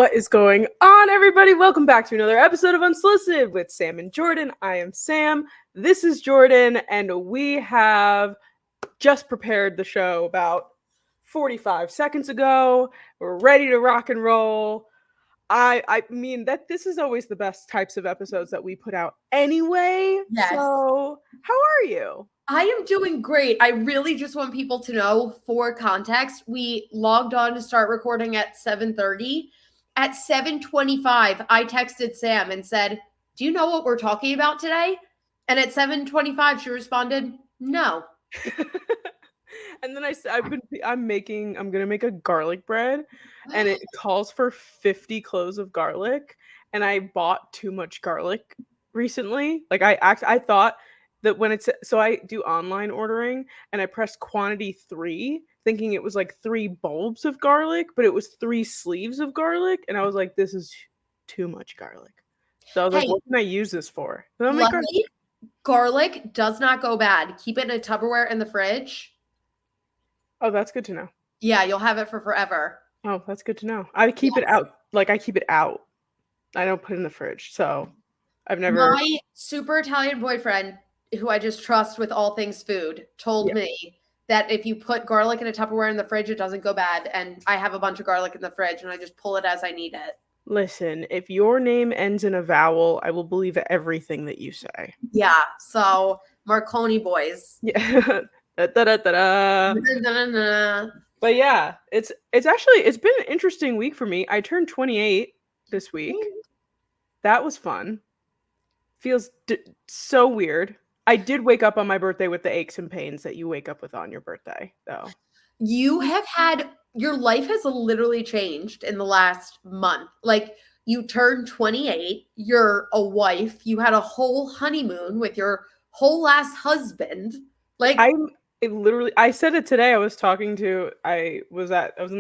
What is going on, everybody? Welcome back to another episode of Unsolicited with Sam and Jordyn. I am Sam. This is Jordyn, and we have just prepared the show about 45 seconds ago. We're ready to rock and roll. I mean that this is always the best types of episodes that we put out anyway. Yes. So, how are you? I am doing great. I really just want people to know, for context, we logged on to start recording at 7:30. At 7:25, I texted Sam and said, "Do you know what we're talking about today?" And at 7:25, she responded, "No." And then I'm gonna make a garlic bread, and it calls for 50 cloves of garlic, and I bought too much garlic recently. Like I thought that so I do online ordering, and I pressed quantity 3 thinking it was like 3 bulbs of garlic, but it was 3 sleeves of garlic, and I was like, this is too much garlic. So I was like, what can I use this for? Luckily, garlic does not go bad. Keep it in a Tupperware in the fridge. Oh, that's good to know. Yeah, you'll have it for forever. Oh, that's good to know. I keep it out. I keep it out. I don't put it in the fridge. So I've never. My super Italian boyfriend, who I just trust with all things food, told me that if you put garlic in a Tupperware in the fridge, it doesn't go bad. And I have a bunch of garlic in the fridge, and I just pull it as I need it. Listen, if your name ends in a vowel, I will believe everything that you say. Yeah. So Marconi boys. Yeah. Da-da-da-da-da. But yeah, it's been an interesting week for me. I turned 28 this week. That was fun. Feels so weird. I did wake up on my birthday with the aches and pains that you wake up with on your birthday, though. Your life has literally changed in the last month. Like, you turned 28, you're a wife, you had a whole honeymoon with your whole ass husband. Like, I said it today. I was in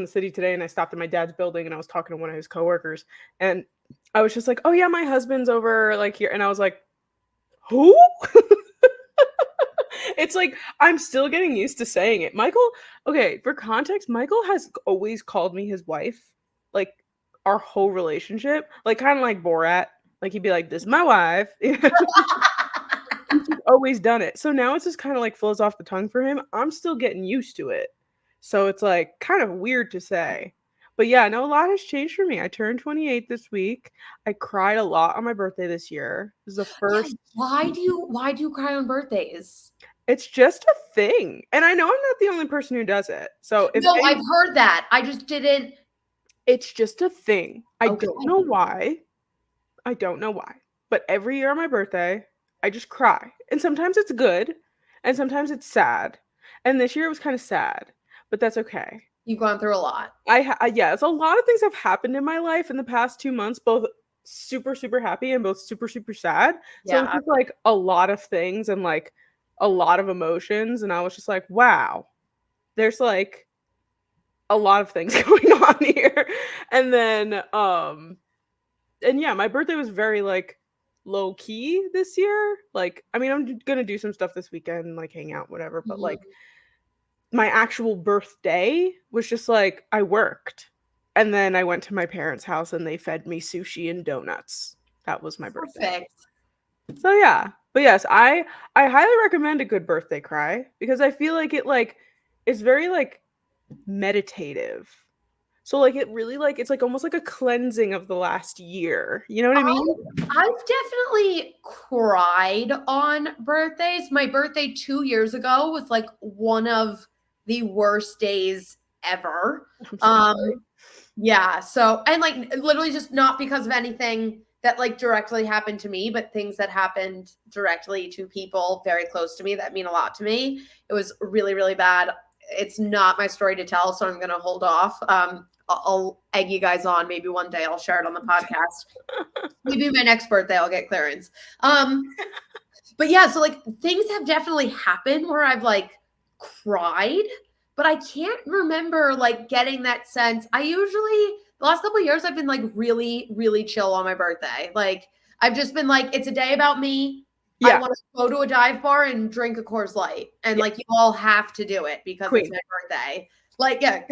the city today, and I stopped at my dad's building, and I was talking to one of his coworkers, and I was just like, oh yeah, my husband's over like here. And I was like, who? It's like, I'm still getting used to saying it. Michael, okay, for context, Michael has always called me his wife, like our whole relationship, like kind of like Borat. Like, he'd be like, this is my wife. He's always done it. So now it's just kind of like flows off the tongue for him. I'm still getting used to it. So it's like kind of weird to say. But yeah, no, a lot has changed for me. I turned 28 this week. I cried a lot on my birthday this year. This is the first. Why do you cry on birthdays? It's just a thing. And I know I'm not the only person who does it. So I've heard that. I just didn't. It's just a thing. I don't know why. But every year on my birthday, I just cry. And sometimes it's good, and sometimes it's sad. And this year it was kind of sad, but that's okay. You've gone through a lot. It's a lot of things have happened in my life in the past 2 months, both super, super happy and both super, super sad. So it's just like a lot of things and like a lot of emotions. And I was just like, wow, there's like a lot of things going on here. And then, and yeah, my birthday was very like low key this year. Like, I mean, I'm gonna do some stuff this weekend, like hang out, whatever, but like my actual birthday was just like, I worked, and then I went to my parents' house and they fed me sushi and donuts. That was my birthday. Perfect. So yeah, but yes, I highly recommend a good birthday cry, because I feel like it like is very like meditative. So like it really like it's like almost like a cleansing of the last year. You know what I mean? I've definitely cried on birthdays. My birthday 2 years ago was like one of the worst days ever. Yeah. So, and like literally just not because of anything that like directly happened to me, but things that happened directly to people very close to me that mean a lot to me. It was really, really bad. It's not my story to tell, so I'm going to hold off. I'll egg you guys on. Maybe one day I'll share it on the podcast. Maybe my next birthday I'll get clearance. But yeah, so like things have definitely happened where I've like cried, but I can't remember like getting that sense. The last couple of years I've been like really, really chill on my birthday. Like I've just been like, it's a day about me. Yeah. I want to go to a dive bar and drink a Coors Light. And like you all have to do it because it's my birthday. Like, yeah.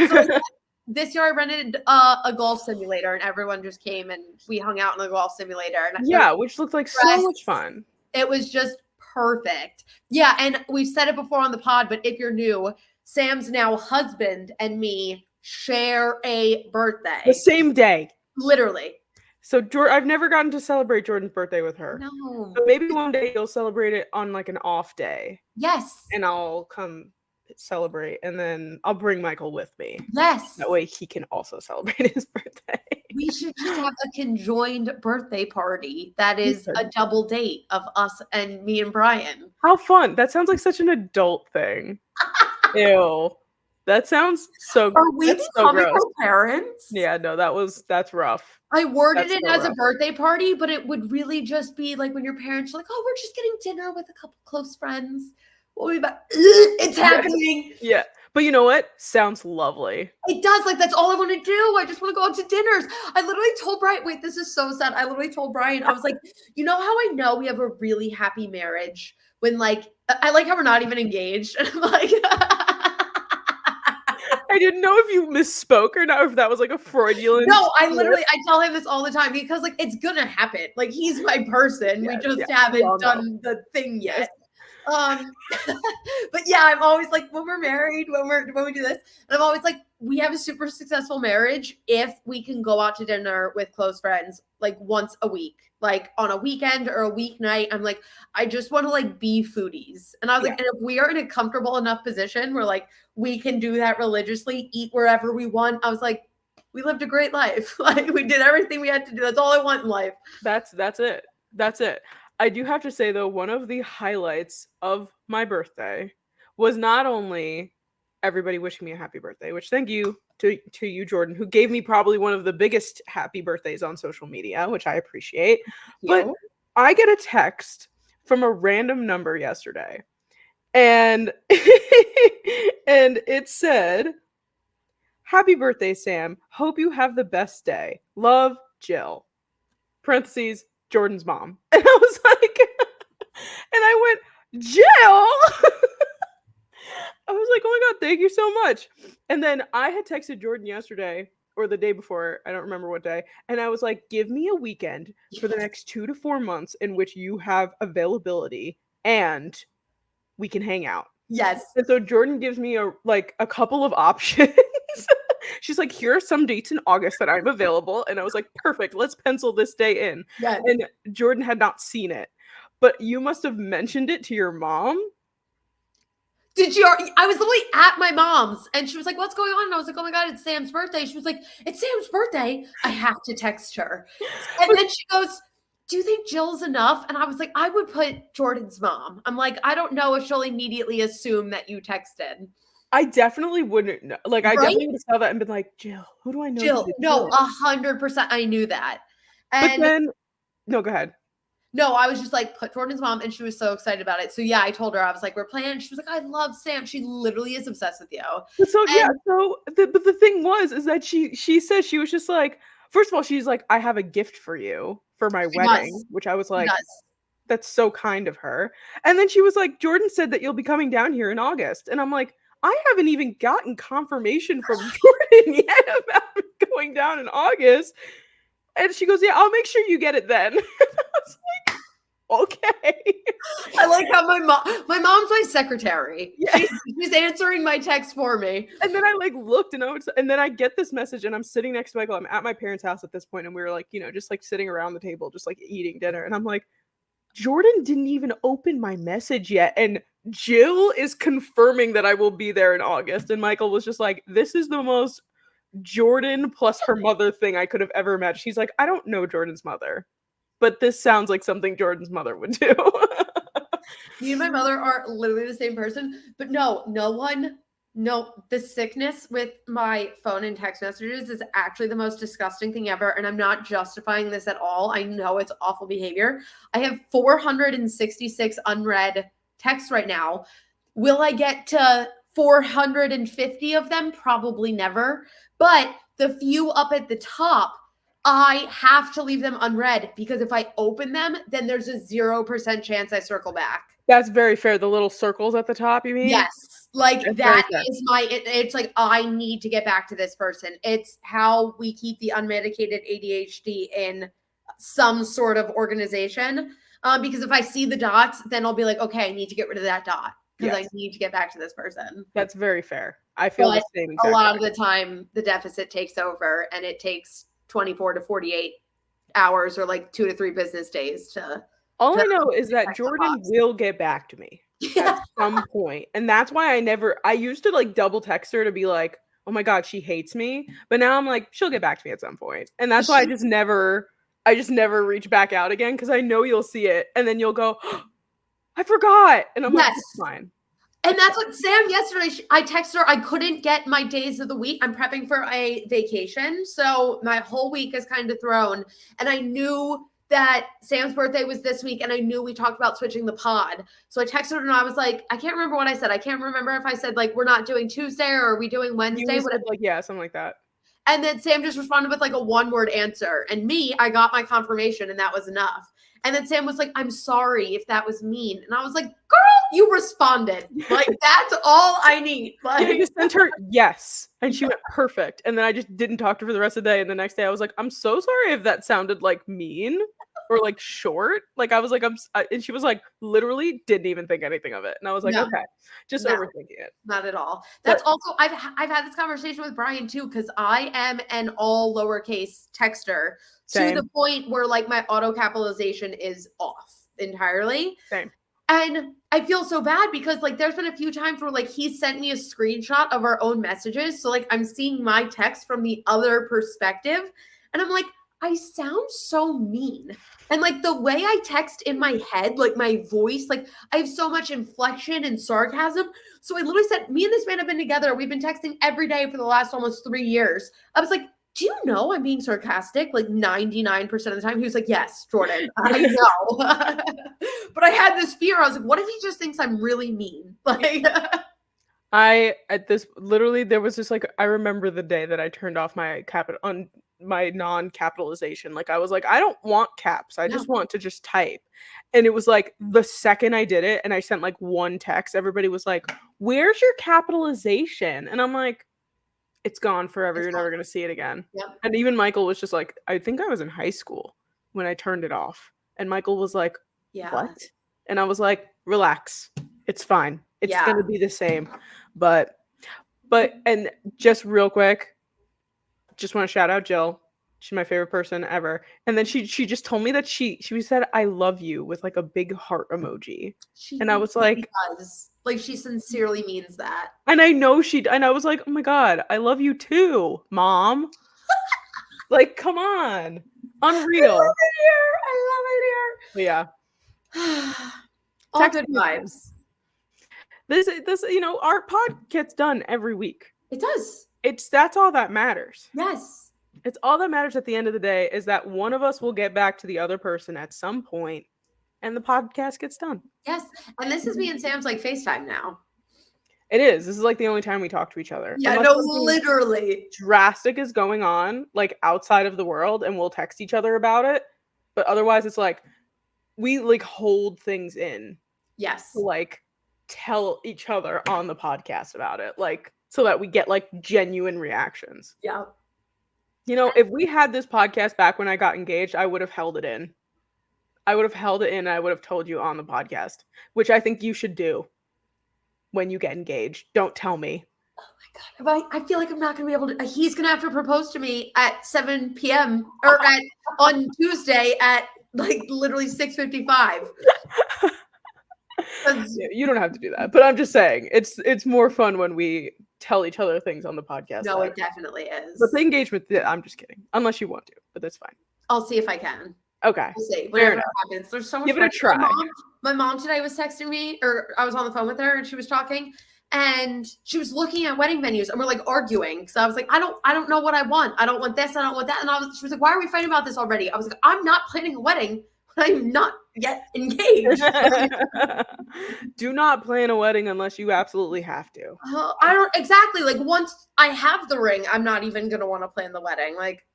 So this year I rented a golf simulator, and everyone just came and we hung out in the golf simulator. And yeah, which looked like so much fun. It was just perfect. Yeah, and we've said it before on the pod, but if you're new, Sam's now husband and me share a birthday. The same day. Literally. So I've never gotten to celebrate Jordyn's birthday with her. No. But maybe one day you'll celebrate it on like an off day. Yes. And I'll come celebrate, and then I'll bring Michael with me. Yes. That way he can also celebrate his birthday. We should just have a conjoined birthday party that is a double date of us and me and Brian. How fun. That sounds like such an adult thing. Ew. That sounds so Are we becoming our parents? Yeah, no, that's rough. I worded it as a birthday party, but it would really just be like when your parents are like, oh, we're just getting dinner with a couple close friends. It's happening. Yeah. But you know what? Sounds lovely. It does. Like, that's all I want to do. I just want to go out to dinners. I literally told Brian, wait, this is so sad. I literally told Brian, I was like, you know how I know we have a really happy marriage? When like, I like how we're not even engaged. And I'm like, I didn't know if you misspoke or not, if that was like a Freudian. No, I tell him this all the time because like, it's going to happen. Like, he's my person. Yes, we just haven't done the thing yet. But yeah, I'm always like, when we're married, when we do this, and I'm always like, we have a super successful marriage if we can go out to dinner with close friends like once a week, like on a weekend or a weeknight. I'm like, I just want to like be foodies. And I was like, and if we are in a comfortable enough position where like we can do that religiously, eat wherever we want, I was like, we lived a great life. Like, we did everything we had to do. That's all I want in life. That's it. That's it. I do have to say, though, one of the highlights of my birthday was not only everybody wishing me a happy birthday, which thank you to you, Jordyn, who gave me probably one of the biggest happy birthdays on social media, which I appreciate. But I get a text from a random number yesterday, and and it said, "Happy birthday, Sam. Hope you have the best day. Love, Jill." Parentheses, Jordyn's mom. And I was like, and I went, Jill? I was like, oh my God, thank you so much. And then I had texted Jordyn yesterday or the day before, I don't remember what day. And I was like, give me a weekend for the next 2 to 4 months in which you have availability and we can hang out. Yes. And so Jordyn gives me a couple of options. She's like, here are some dates in August that I'm available. And I was like, perfect, let's pencil this day in. Yes. And Jordyn had not seen it. But you must have mentioned it to your mom. Did you? I was literally at my mom's and she was like, what's going on? And I was like, oh my God, it's Sam's birthday. She was like, it's Sam's birthday. I have to text her. And then she goes, do you think Jill's enough? And I was like, I would put Jordyn's mom. I'm like, I don't know if she'll immediately assume that you texted. I definitely wouldn't know. Like, I definitely would have saw that and been like, Jill, who do I know? Jill. No, 100%. I knew that. And but then, no, go ahead. No, I was just like, put Jordyn's mom, and she was so excited about it. So yeah, I told her, I was like, we're planning. She was like, I love Sam. She literally is obsessed with you. So yeah, but the thing is that she said, she was just like, first of all, she's like, I have a gift for you for my wedding, which I was like, that's so kind of her. And then she was like, Jordyn said that you'll be coming down here in August. And I'm like, I haven't even gotten confirmation from Jordyn yet about going down in August. And she goes, yeah, I'll make sure you get it then. I was like, okay. I like how my mom's my secretary. Yeah. She's answering my text for me. And then I like looked and then I get this message and I'm sitting next to Michael. I'm at my parents' house at this point and we were like, just like sitting around the table, just like eating dinner. And I'm like, Jordyn didn't even open my message yet. And Jill is confirming that I will be there in August. And Michael was just like, this is the most Jordyn plus her mother thing I could have ever imagined. He's like, I don't know Jordyn's mother, but this sounds like something Jordyn's mother would do. Me and my mother are literally the same person, but the sickness with my phone and text messages is actually the most disgusting thing ever. And I'm not justifying this at all. I know it's awful behavior. I have 466 unread texts right now. Will I get to 450 of them? Probably never. But the few up at the top, I have to leave them unread because if I open them, then there's a 0% chance I circle back. That's very fair. The little circles at the top, you mean? Yes. Like that is it's like, I need to get back to this person. It's how we keep the unmedicated ADHD in some sort of organization. Because if I see the dots, then I'll be like, okay, I need to get rid of that dot because I need to get back to this person. That's very fair. I feel the same exact a lot of the time the deficit takes over and it takes 24 to 48 hours or like 2 to 3 business days to. All I know is that Jordyn will get back to me at some point. And that's why I used to like double text her to be like, oh my God, she hates me. But now I'm like, she'll get back to me at some point. And that's why I just never reach back out again, because I know you'll see it and then you'll go, oh, I forgot. And I'm like, it's fine. And that's what Sam yesterday, I texted her, I couldn't get my days of the week. I'm prepping for a vacation. So my whole week is kind of thrown. And I knew that Sam's birthday was this week, and I knew we talked about switching the pod. So I texted her and I was like, I can't remember what I said. I can't remember if I said like, we're not doing Tuesday or are we doing Wednesday? You said, like, yeah, something like that. And then Sam just responded with like a 1-word answer. And I got my confirmation and that was enough. And then Sam was like, I'm sorry if that was mean. And I was like, girl, you responded. Like, that's all I need. Like, I just sent her yes. And she went perfect. And then I just didn't talk to her for the rest of the day. And the next day I was like, I'm so sorry if that sounded like mean or like short. Like I was like, and she was like, literally didn't even think anything of it. And I was like, okay, just overthinking it. Not at all. That's also, I've had this conversation with Brian too, because I am an all lowercase texter. Same. To the point where like my auto capitalization is off entirely. Same. And I feel so bad because like there's been a few times where like he sent me a screenshot of our own messages. So like I'm seeing my text from the other perspective. And I'm like, I sound so mean. And like the way I text in my head, like my voice, like I have so much inflection and sarcasm. So I literally said, me and this man have been together. We've been texting every day for the last almost 3 years. I was like, do you know I'm being sarcastic like 99% of the time? He was like, yes, Jordyn, I know. But I had this fear. I was like, what if he just thinks I'm really mean? Like, there was just like, I remember the day that I turned off my non-capitalization. Like I was like, I don't want caps. I just want to just type. And it was like the second I did it and I sent like one text, everybody was like, where's your capitalization? And I'm like, it's gone forever. You're never going to see it again. Yep. And even Michael was just like, I think I was in high school when I turned it off. And Michael was like, what? And I was like, relax. It's fine. It's going to be the same. But and just real quick, just want to shout out Jill. She's my favorite person ever. And then she just told me that she said, I love you with like a big heart emoji. And I was like, like she sincerely means that. And I know and I was like, oh my God, I love you too, Mom. Like, come on. Unreal. I love it here. Yeah. All good vibes. This, our pod gets done every week. It does. That's all that matters. Yes. It's all that matters at the end of the day is that one of us will get back to the other person at some point and the podcast gets done. Yes. And this is me and Sam's like FaceTime now. It is. This is like the only time we talk to each other. Yeah, no, literally. Drastic is going on like outside of the world and we'll text each other about it. But otherwise it's like we like hold things in. Yes. To, like tell each other on the podcast about it. Like so that we get like genuine reactions. Yeah. If we had this podcast back when I got engaged, I would have held it in. I would have told you on the podcast, which I think you should do when you get engaged. Don't tell me. Oh my God. I feel like I'm not going to be able to. He's going to have to propose to me at 7 p.m. or on Tuesday at like literally 6:55. You don't have to do that, but I'm just saying it's more fun when we tell each other things on the podcast. No, it definitely is. But the engagement, I'm just kidding. Unless you want to, but that's fine. I'll see if I can. Okay. We'll see. Whatever happens. There's so much. Give it a try. My mom today was texting me, or I was on the phone with her and she was talking and she was looking at wedding venues and we're like arguing. So I was like, I don't know what I want. I don't want this. I don't want that. And she was like, why are we fighting about this already? I was like, I'm not planning a wedding. I'm not yet engaged. Do not plan a wedding unless you absolutely have to. I don't exactly like once I have the ring, I'm not even going to want to plan the wedding. Like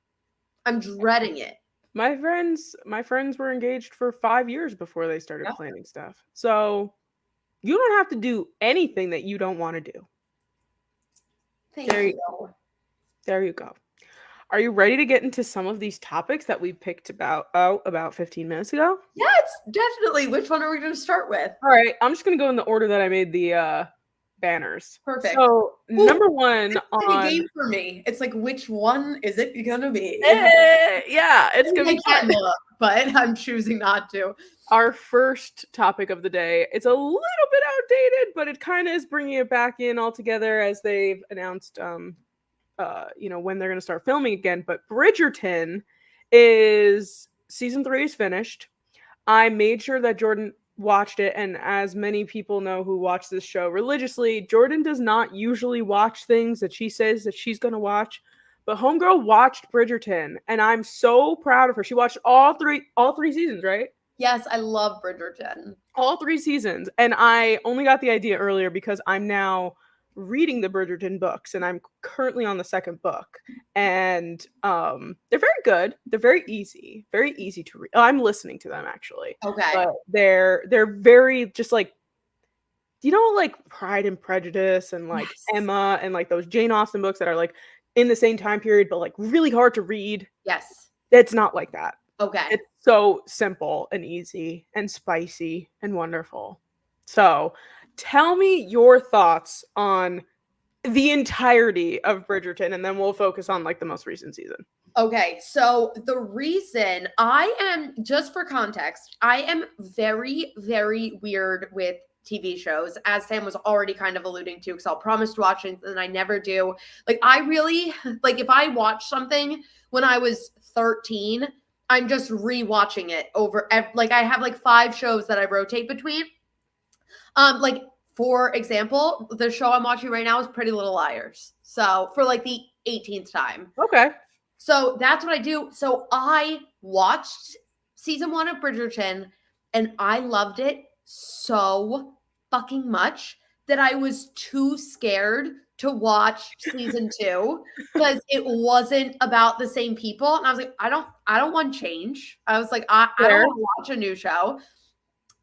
I'm dreading it. My friends were engaged for 5 years before they started planning stuff. So You don't have to do anything that you don't want to do. Thank you. There you go. Are you ready to get into some of these topics that we picked about 15 minutes ago? Yes, definitely. Which one are we going to start with? All right, I'm just going to go in the order that I made the banners. Perfect. So, number one on a game for me. It's like, which one is it going to be? Yeah, it's going to be fun. Look, but I'm choosing not to. Our first topic of the day, it's a little bit outdated, but it kind of is bringing it back in altogether as they've announced when they're going to start filming again. But Bridgerton season 3 is finished. I made sure that Jordyn watched it, and as many people know who watch this show religiously, Jordyn does not usually watch things that she says that she's going to watch. But homegirl watched Bridgerton, and I'm so proud of her. She watched all three seasons, right? Yes, I love Bridgerton. All 3 seasons. And I only got the idea earlier because I'm now reading the Bridgerton books, and I'm currently on the 2nd book. And they're very good. They're very easy to read. I'm listening to them, actually. Okay. But they're very just like, like Pride and Prejudice and like Emma and like those Jane Austen books that are like in the same time period, but like really hard to read. Yes. It's not like that. Okay. It's so simple and easy and spicy and wonderful. So tell me your thoughts on the entirety of Bridgerton, and then we'll focus on like the most recent season. Okay, so the reason just for context, I am very, very weird with TV shows, as Sam was already kind of alluding to, because I'll promise to watch it and I never do. Like, I really, like, if I watch something when I was 13, I'm just rewatching it over, like, I have like 5 shows that I rotate between. Like, for example, the show I'm watching right now is Pretty Little Liars. So, for like the 18th time. Okay. So that's what I do. So I watched season 1 of Bridgerton, and I loved it so fucking much that I was too scared to watch season 2 because it wasn't about the same people. And I was like, I don't want change. I was like, I don't want to watch a new show.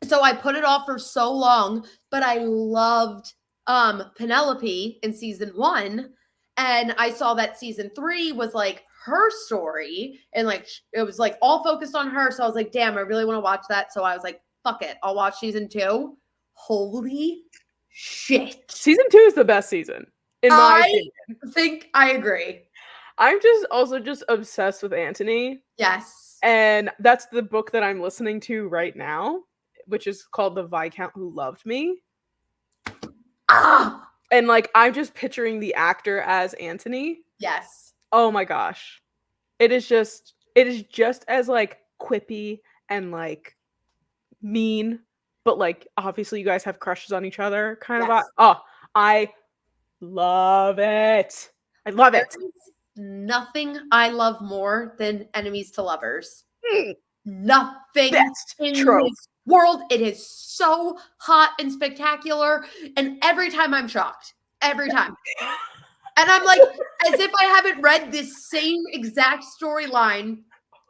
So I put it off for so long, but I loved Penelope in season 1. And I saw that season 3 was like her story, and like it was like all focused on her. So I was like, damn, I really want to watch that. So I was like, fuck it, I'll watch season 2. Holy shit. Season 2 is the best season, in my opinion. I think I agree. I'm also obsessed with Anthony. Yes. And that's the book that I'm listening to right now, which is called The Viscount Who Loved Me. Ah! And like, I'm just picturing the actor as Anthony. Yes. Oh my gosh. It is just as like quippy and like mean, but like obviously you guys have crushes on each other kind of. Oh, I love it. I love it. Nothing I love more than enemies to lovers. Nothing in this world. It is so hot and spectacular, and every time I'm shocked. Every time. And I'm like, as if I haven't read this same exact storyline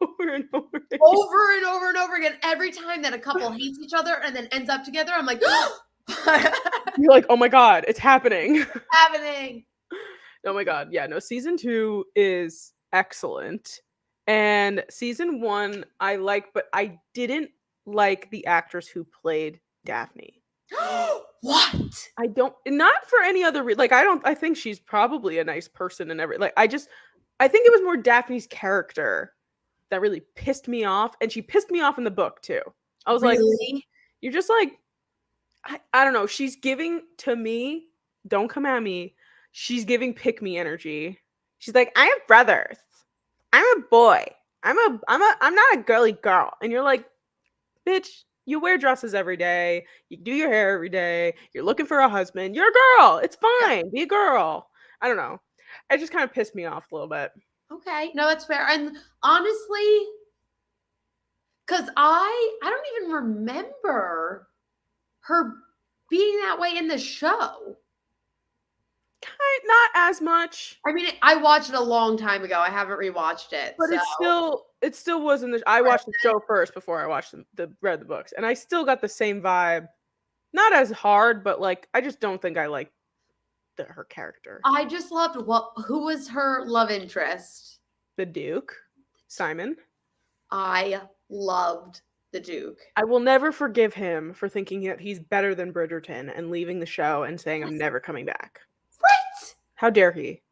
over and over again. Every time that a couple hates each other and then ends up together, I'm like, you're like, oh my god, it's happening. Oh my god. Yeah, no, season 2 is excellent. And season 1 I like, but I didn't like the actress who played Daphne. What? I don't, not for any other reason. Like, I think she's probably a nice person and everything. Like, I think it was more Daphne's character that really pissed me off. And she pissed me off in the book too. I was like, you're just like, I don't know. She's giving to me, don't come at me. She's giving pick me energy. She's like, I have brothers. I'm a boy. I'm not a girly girl. And you're like, bitch, you wear dresses every day. You do your hair every day. You're looking for a husband. You're a girl. It's fine. Be a girl. I don't know. It just kind of pissed me off a little bit. Okay. No, that's fair. And honestly, because I don't even remember her being that way in the show. Not as much. I mean, I watched it a long time ago. I haven't rewatched it. But it still was in the, I watched the show first before I watched read the books. And I still got the same vibe not as hard, but like I just don't think I like her character. I just loved who was her love interest? The Duke, Simon. I loved the Duke. I will never forgive him for thinking that he's better than Bridgerton and leaving the show and saying I'm never coming back. Right? How dare he?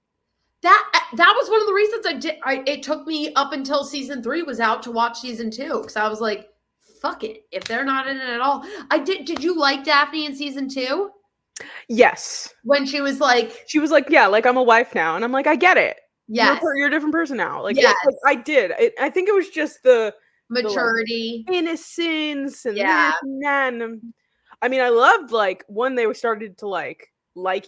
That was one of the reasons it took me up until season 3 was out to watch season 2, because I was like, fuck it, if they're not in it at all. Did you like Daphne in season 2? Yes. When she was like, yeah, like I'm a wife now, and I'm like, I get it. Yes. You're a different person now. Like, yes. I did. I think it was just the maturity, the, like, innocence, and yeah. this and that. And, I mean, I loved like when they started to like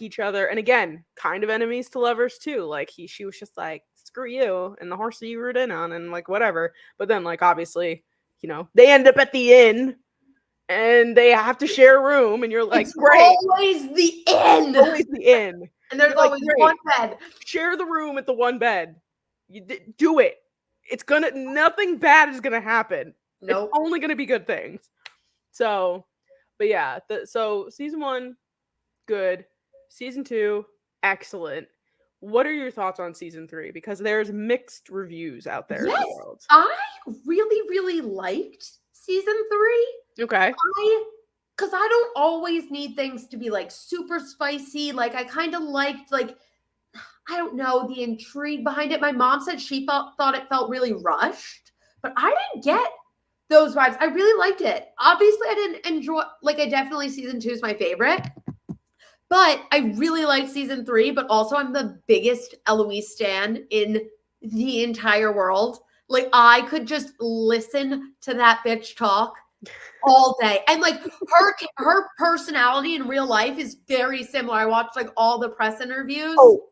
each other, and again, kind of enemies to lovers too. Like she was just like, screw you and the horse that you rode in on, and like whatever. But then like obviously, you know, they end up at the inn. And they have to share a room, and you're like, it's great. Always the inn. Always the inn. And there's always one bed. Share the room at the one bed. You do it. It's nothing bad is gonna happen. Nope. It's only gonna be good things. So, but yeah. So season 1, good. Season 2, excellent. What are your thoughts on season 3? Because there's mixed reviews out there in the world. I really, really liked season 3. Okay. Because I don't always need things to be like super spicy. Like I kind of liked like, I don't know, the intrigue behind it. My mom said she thought it felt really rushed, but I didn't get those vibes. I really liked it. Obviously I didn't enjoy, like I definitely season 2 is my favorite, but I really liked season 3, but also I'm the biggest Eloise stan in the entire world. Like I could just listen to that bitch talk all day. And like her personality in real life is very similar. I watched like all the press interviews. Oh,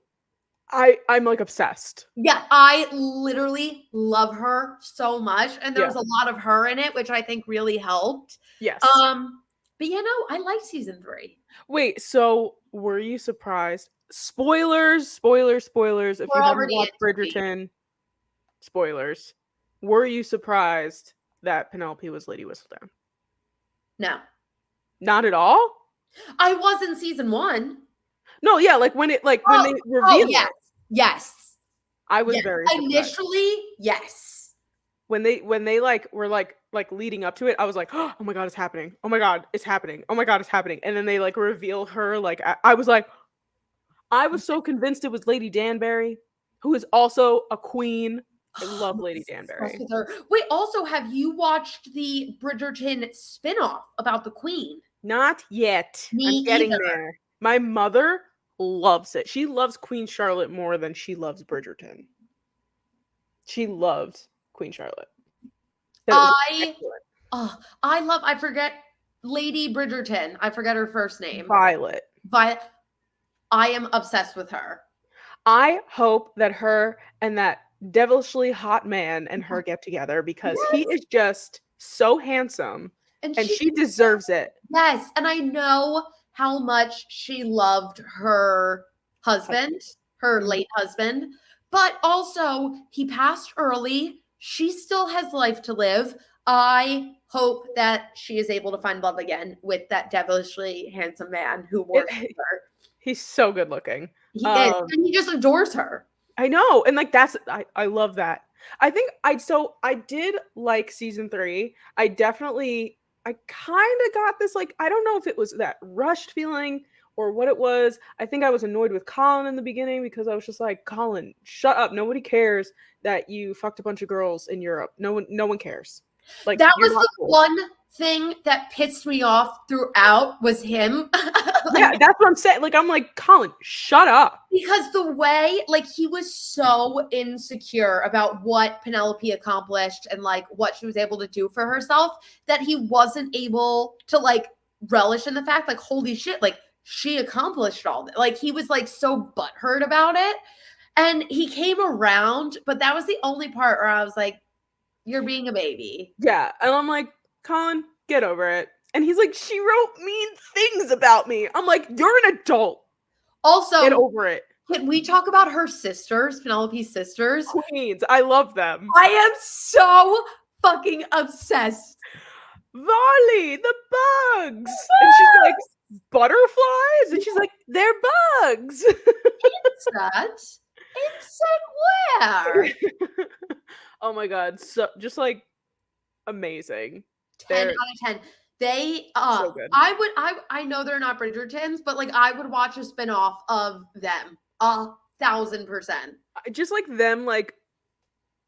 I'm like obsessed. Yeah, I literally love her so much. And there was a lot of her in it, which I think really helped. Yes. But yeah, no, I like season 3. Wait, so were you surprised? Spoilers. If you haven't watched Bridgerton, spoilers. Were you surprised that Penelope was Lady Whistledown? No. Not at all? I was in season 1. No, yeah, like when they revealed it. Yes. I was very surprised. Initially, yes. When they like were like leading up to it, I was like, oh my god, it's happening. Oh my god, it's happening. Oh my god, it's happening. And then they like reveal her, like I was like, I was so convinced it was Lady Danbury, who is also a queen. I love Lady Danbury. Wait, also, have you watched the Bridgerton spinoff about the queen? Not yet. I'm getting there. My mother loves it. She loves Queen Charlotte more than she loves Bridgerton. She loves Queen Charlotte. I forget Lady Bridgerton. I forget her first name. Violet. I am obsessed with her. I hope that her and that devilishly hot man and her get together, because he is just so handsome and she deserves it. Yes. And I know how much she loved her husband, her late husband, but also he passed early. She still has life to live. I hope that she is able to find love again with that devilishly handsome man who works with her. He's so good looking. He is. And he just adores her. I know. And like I love that. I think I did like season 3. I kind of got this, like, I don't know if it was that rushed feeling or what it was. I think I was annoyed with Colin in the beginning because I was just like, Colin, shut up. Nobody cares that you fucked a bunch of girls in Europe. No one cares. Like, that was the one thing that pissed me off throughout was him. Yeah, that's what I'm saying. Like, I'm like, Colin, shut up. Because the way, like, he was so insecure about what Penelope accomplished and like what she was able to do for herself that he wasn't able to like relish in the fact, like, holy shit, like she accomplished all that. Like, he was like so butthurt about it. And he came around, but that was the only part where I was like, you're being a baby. Yeah. And I'm like, Colin, get over it. And he's like, she wrote mean things about me. I'm like, you're an adult. Also, get over it. Can we talk about her sisters, Penelope's sisters? Queens. I love them. I am so fucking obsessed. Varley, the bugs. And she's like, butterflies? And she's like, they're bugs. Insect? Insect where? Oh my god, so just like amazing. 10 out of 10. They so good. I know they're not Bridgertons, but like I would watch a spinoff of them 1,000%. Just like them like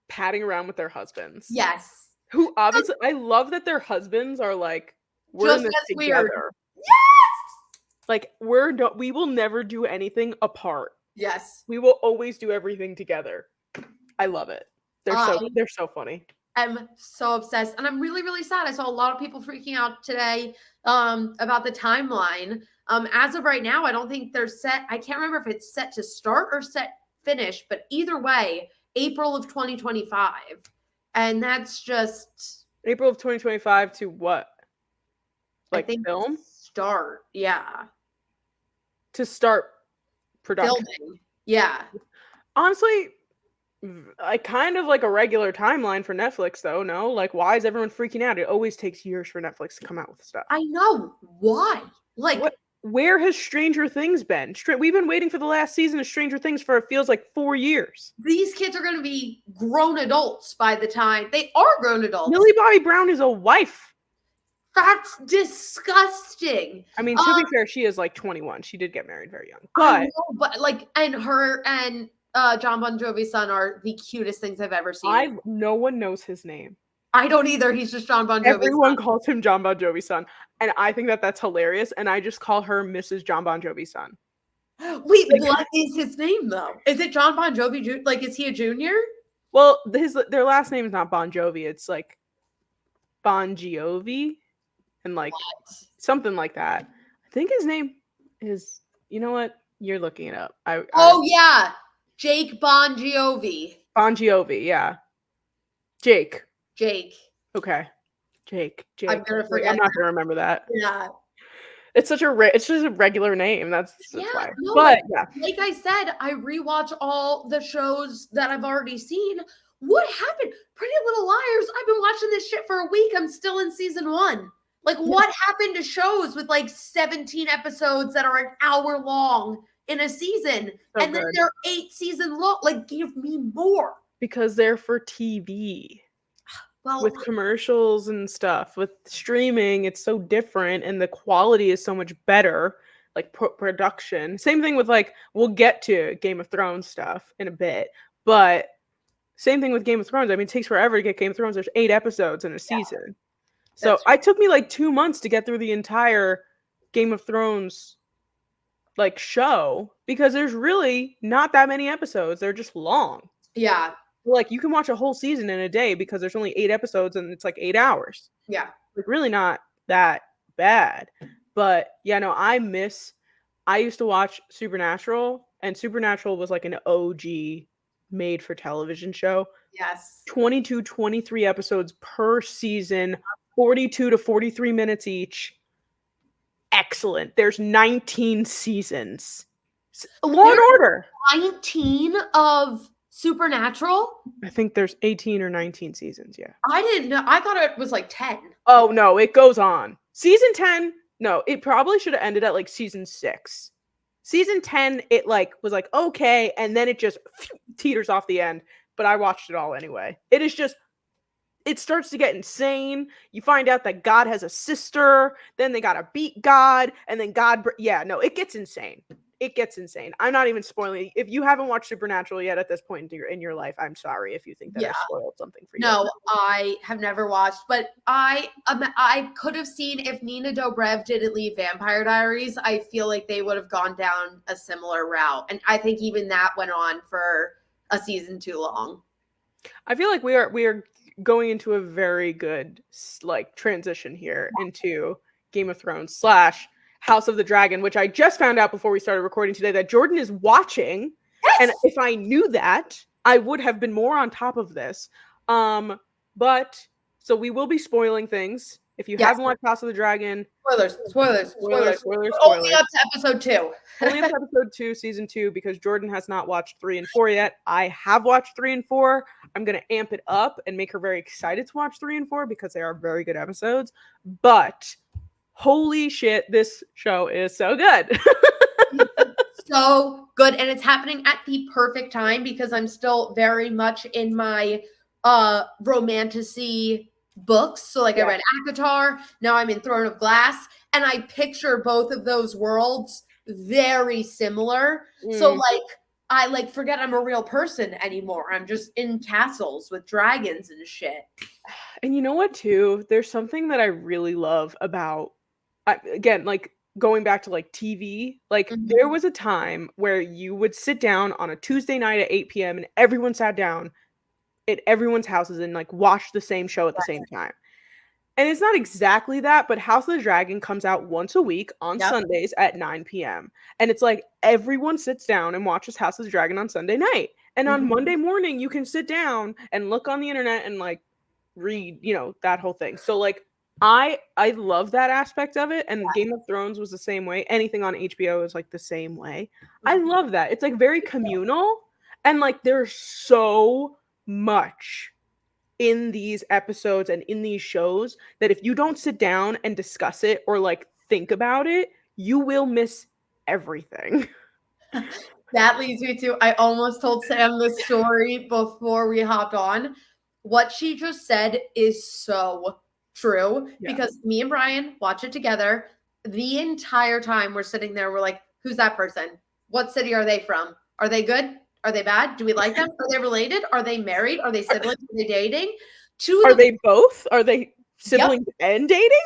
patting around with their husbands. Yes. Who obviously I love that their husbands are like, we're just in this as together. Weird. Yes. Like we will never do anything apart. Yes. We will always do everything together. I love it. They're so funny. I'm so obsessed, and I'm really, really sad. I saw a lot of people freaking out today about the timeline. As of right now, I don't think they're set. I can't remember if it's set to start or set finish, but either way, April of 2025, and that's just April of 2025 to what? Like film? Start, yeah. To start production. Filming, yeah. Honestly, I kind of like a regular timeline for Netflix, though. No, like, why is everyone freaking out? It always takes years for Netflix to come out with stuff. I know why. Like, where has Stranger Things been? We've been waiting for the last season of Stranger Things for it feels like 4 years. These kids are going to be grown adults by the time they are grown adults. Millie Bobby Brown is a wife. That's disgusting. I mean, to be fair, she is like 21. She did get married very young, but like, and her and John Bon Jovi's son are the cutest things I've ever seen. No one knows his name. I don't either. He's just John Bon Jovi's Everyone calls him John Bon Jovi's son, and I think that that's hilarious. And I just call her Mrs. John Bon Jovi's son. Wait, what is his name though? Is it John Bon Jovi? Like, is he a junior? Well, their last name is not Bon Jovi. It's like Bon Jovi, and like something like that. I think his name is. You know what? You're looking it up. Yeah, Jake Bon Jovi. Bon Jovi, yeah. Jake. Okay. Jake. I'm gonna forget. I'm not gonna remember that. Yeah. It's just a regular name. That's why. No, but like I said, I rewatch all the shows that I've already seen. What happened? Pretty Little Liars. I've been watching this shit for a week. I'm still in season 1. Like, what happened to shows with like 17 episodes that are an hour long in a season, and then they're 8 season long? Like, give me more. Because they're for TV. Well, with commercials and stuff, with streaming, it's so different, and the quality is so much better. Like production. Same thing with like, we'll get to Game of Thrones stuff in a bit, but same thing with Game of Thrones. I mean, it takes forever to get Game of Thrones. There's 8 episodes in a season. So it took me like 2 months to get through the entire Game of Thrones like show, because there's really not that many episodes. They're just long. Yeah. Like, you can watch a whole season in a day because there's only 8 episodes and it's like 8 hours. Yeah. Like, really not that bad. But yeah, no, I used to watch Supernatural, and Supernatural was like an OG made for television show. Yes. 22, 23 episodes per season, 42 to 43 minutes each. Excellent. There's 19 seasons. Law and Order. 19 of Supernatural? I think there's 18 or 19 seasons, yeah. I didn't know. I thought it was like 10. Oh, no, it goes on. Season 10, no, it probably should have ended at like season 6. Season 10, it like was like, okay, and then it just teeters off the end, but I watched it all anyway. It is just, it starts to get insane. You find out that God has a sister, then they gotta beat God, and then it gets insane. It gets insane. I'm not even spoiling. If you haven't watched Supernatural yet at this point in your life, I'm sorry if you think that I spoiled something for you. No, I have never watched, but I could have seen if Nina Dobrev didn't leave Vampire Diaries. I feel like they would have gone down a similar route, and I think even that went on for a season too long. I feel like we are going into a very good like transition here into Game of Thrones / House of the Dragon, which I just found out before we started recording today that Jordyn is watching. Yes! And if I knew that, I would have been more on top of this. But so we will be spoiling things If you haven't watched House of the Dragon, spoilers. Only up to episode 2. Only up to episode 2, season 2, because Jordyn has not watched 3 and 4 yet. I have watched 3 and 4. I'm going to amp it up and make her very excited to watch 3 and 4 because they are very good episodes. But holy shit, this show is so good. So good. And it's happening at the perfect time because I'm still very much in my romantasy books. So like I read ACOTAR, now I'm in Throne of Glass, and I picture both of those worlds very similar. So like I like forget I'm a real person anymore. I'm just in castles with dragons and shit. And you know what too? There's something that I really love about again, like going back to like TV, like there was a time where you would sit down on a Tuesday night at 8 p.m. and everyone sat down at everyone's houses and like watched the same show at the same time. And it's not exactly that, but House of the Dragon comes out once a week on Sundays at 9 p.m. And it's like everyone sits down and watches House of the Dragon on Sunday night. And on Monday morning, you can sit down and look on the internet and like read, you know, that whole thing. So like I love that aspect of it, and Game of Thrones was the same way. Anything on HBO is like the same way. I love that. It's like very communal, and like there's so much in these episodes and in these shows that if you don't sit down and discuss it or like think about it, you will miss everything. That leads me to, I almost told Sam the story before we hopped on. What she just said is so true because me and Brian watch it together. The entire time we're sitting there, we're like, who's that person? What city are they from? Are they good? Are they bad? Do we like them? Are they related? Are they married? Are they siblings? Are they dating? Are they both? Are they siblings and dating?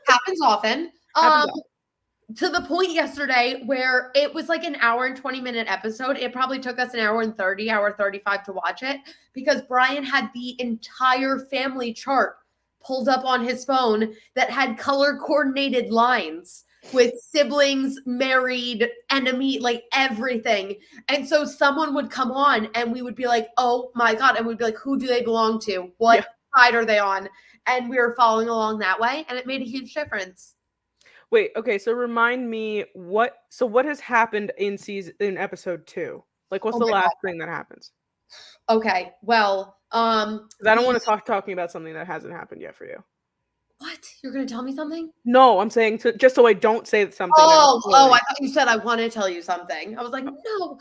Happens often. To the point yesterday where it was like an hour and 20-minute episode. It probably took us an hour and 30, hour 35 to watch it because Brian had the entire family chart pulled up on his phone that had color coordinated lines with siblings, married, enemy, like everything. And so someone would come on and we would be like, oh my God. And we'd be like, who do they belong to? What side are they on? And we were following along that way. And it made a huge difference. Wait, okay. So remind me what has happened in episode 2? Like what's the last thing that happens? Okay. Well, I don't want to talking about something that hasn't happened yet for you. What? You're going to tell me something? No, I'm saying just so I don't say something. I thought you said I want to tell you something. I was like, no.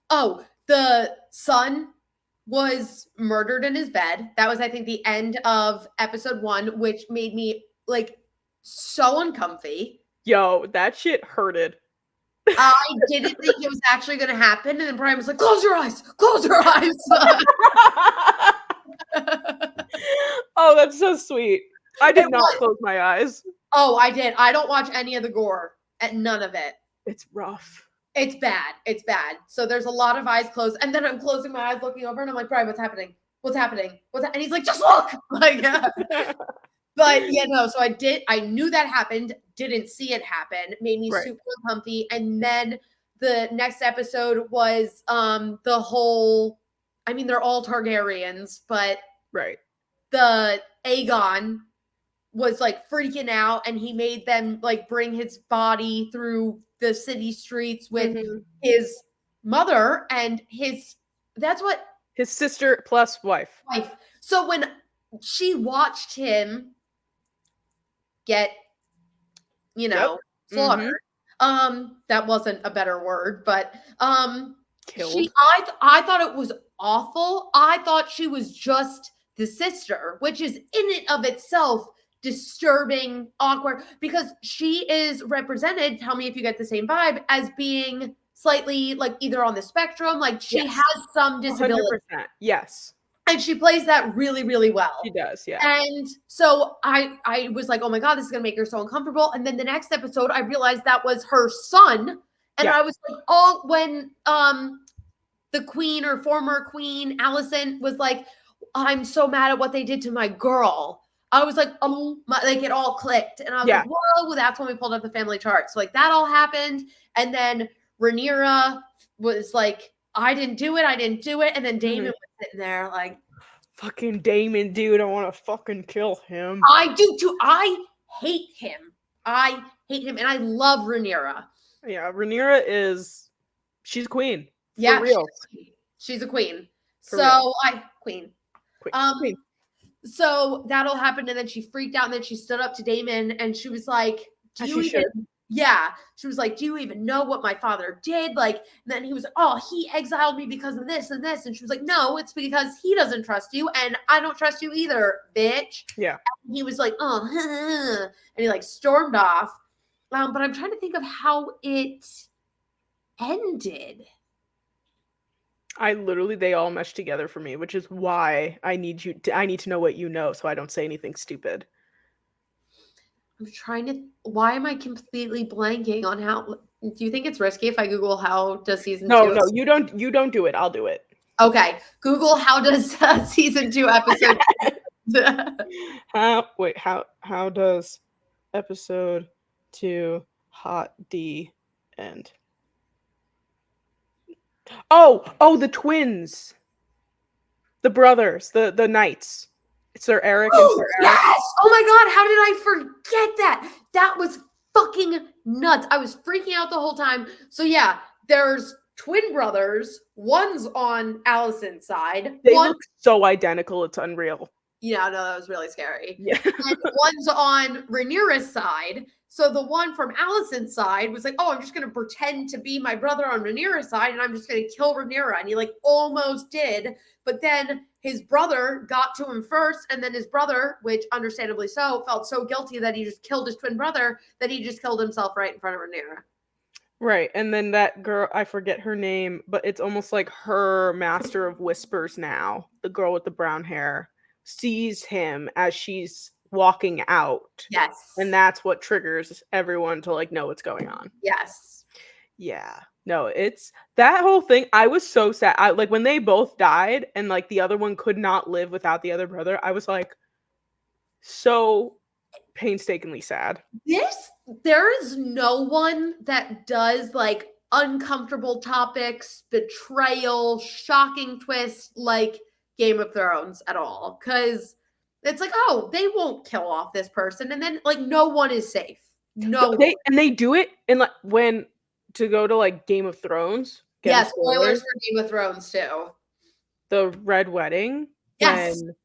No. The son was murdered in his bed. That was, I think, the end of episode 1, which made me like so uncomfy. Yo, that shit hurted. I didn't think it was actually going to happen. And then Brian was like, close your eyes. Close your eyes. Oh, that's so sweet. I did not close my eyes. Oh, I did. I don't watch any of the gore and none of it. It's rough. It's bad. It's bad. So there's a lot of eyes closed. And then I'm closing my eyes looking over and I'm like, Brian, what's happening? What's happening? And he's like, just look. Like, but so I knew that happened, didn't see it happen, made me super uncomfy. And then the next episode was the whole, I mean, they're all Targaryens, but the Aegon was like freaking out and he made them like bring his body through the city streets with his mother and his sister plus wife. So when she watched him get, slaughtered. That wasn't a better word, but killed. I thought it was awful. I thought she was just the sister, which is in it of itself disturbing, awkward, because she is represented, tell me if you get the same vibe, as being slightly like either on the spectrum, like she has some disability. 100%. Yes. And she plays that really, really well. She does, yeah. And so I was like, oh my God, this is going to make her so uncomfortable. And then the next episode, I realized that was her son. And I was like, when the queen or former queen, Allison, was like, I'm so mad at what they did to my girl. I was like, like it all clicked. And I was like, whoa, that's when we pulled up the family chart. So like that all happened. And then Rhaenyra was like, I didn't do it. And then Damon was sitting there like, Fucking Damon, dude. I want to fucking kill him. I do too. I hate him. And I love Rhaenyra. Yeah, Rhaenyra is... she's queen. For Yeah, real. She's a queen. For real. Queen. Queen. So that'll happen, and then she freaked out, and then she stood up to Damon, and she was like, "Do you even?" Yeah, she was like, "Do you even know what my father did?" Like, and then he was, "Oh, he exiled me because of this and this," and she was like, "No, it's because he doesn't trust you, and I don't trust you either, bitch." Yeah. And he was like, "Oh," and he like stormed off. But I'm trying to think of how it ended. They all mesh together for me, which is why I need to know what you know so I don't say anything stupid. Why am I completely blanking on how? Do you think it's risky if I Google how does season 2? No, you don't do it. I'll do it. Okay. Google how does season 2 episode how does episode 2 Hot D end? Oh, the twins. The brothers, the knights. It's Sir Eric and Sir Eric. Yes! Oh my god, how did I forget that? That was fucking nuts. I was freaking out the whole time. So yeah, there's twin brothers. One's on Allison's side. They look so identical, it's unreal. Yeah, no, that was really scary. Yeah. And one's on Rhaenyra's side. So the one from Allison's side was like, "Oh, I'm just going to pretend to be my brother on Rhaenyra's side, and I'm just going to kill Rhaenyra." And he like almost did. But then his brother got to him first. And then his brother, which understandably so, felt so guilty that he just killed his twin brother that he just killed himself right in front of Rhaenyra. Right. And then that girl, I forget her name, but it's almost like her master of whispers now, the girl with the brown hair, sees him as she's walking out. Yes. And that's what triggers everyone to like know what's going on. Yes. Yeah. No, it's that whole thing. I was so sad. Like when they both died and like the other one could not live without the other brother, I was like so painstakingly sad. There is no one that does like uncomfortable topics, betrayal, shocking twists like Game of Thrones at all. Because it's like, oh, they won't kill off this person. And then like no one is safe. They do it and like when to go to like Game of Thrones. Yes, spoilers for Game of Thrones too. The Red Wedding. Yes. When